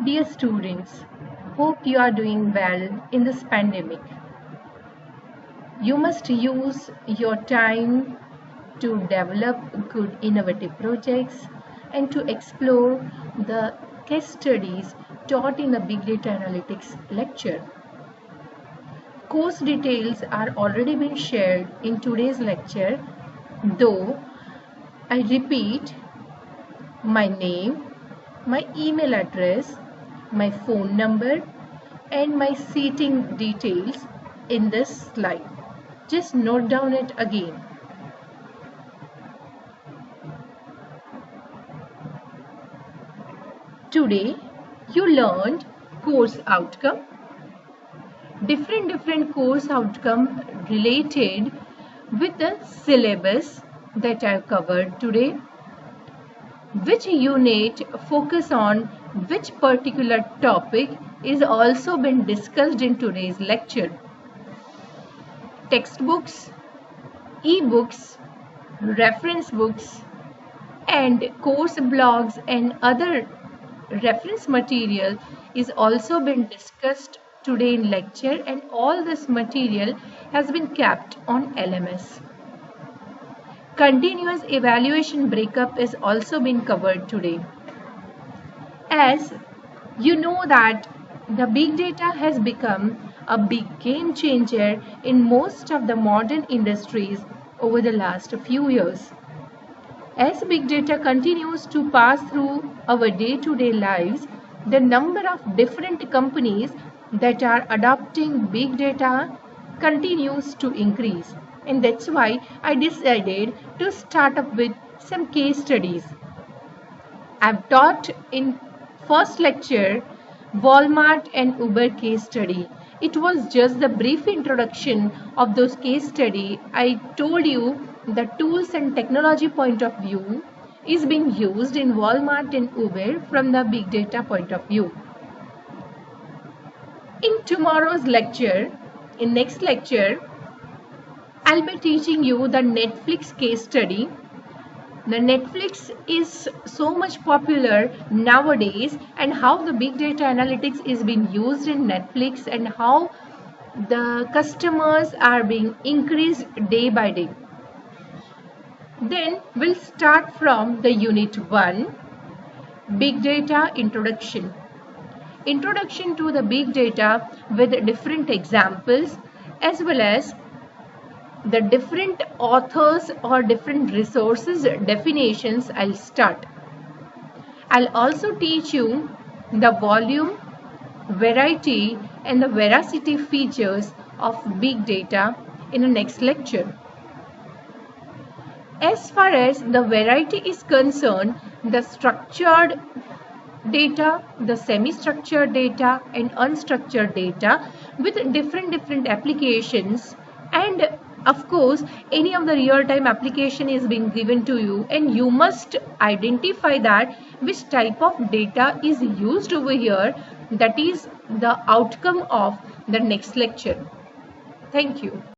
Dear students, hope you are doing well in this pandemic. You must use your time to develop good innovative projects and to explore the case studies taught in the Big Data Analytics lecture. Course details are already been shared in today's lecture, though I repeat my name, my email address, my phone number and my seating details in this slide. Just note down it again. Today you learned course outcome, different course outcome related with the syllabus that I covered today. Which unit focus on which particular topic is also been discussed in today's lecture. Textbooks, e-books, reference books and course blogs and other reference material is also been discussed today in lecture, and all this material has been kept on LMS. Continuous evaluation breakup is also been covered today. As you know that the big data has become a big game changer in most of the modern industries over the last few years. As big data continues to pass through our day-to-day lives, the number of different companies that are adopting big data continues to increase. And that's why I decided to start up with some case studies. I've taught in first lecture Walmart and Uber case study. It was just the brief introduction of those case study. I told you the tools and technology point of view is being used in Walmart and Uber from the big data point of view. In tomorrow's lecture, in next lecture, I'll be teaching you the Netflix case study. The Netflix is so much popular nowadays, and how the big data analytics is being used in Netflix and how the customers are being increased day by day. Then we'll start from the unit 1, big data introduction. Introduction to the big data with different examples as well as the different authors or different resources definitions. I'll start. I'll also teach you the volume, variety and the veracity features of big data in the next lecture. As far as the variety is concerned, the structured data, the semi-structured data and unstructured data with different applications, and of course any of the real-time application is being given to you and you must identify that which type of data is used over here. That is the outcome of the next lecture. Thank you.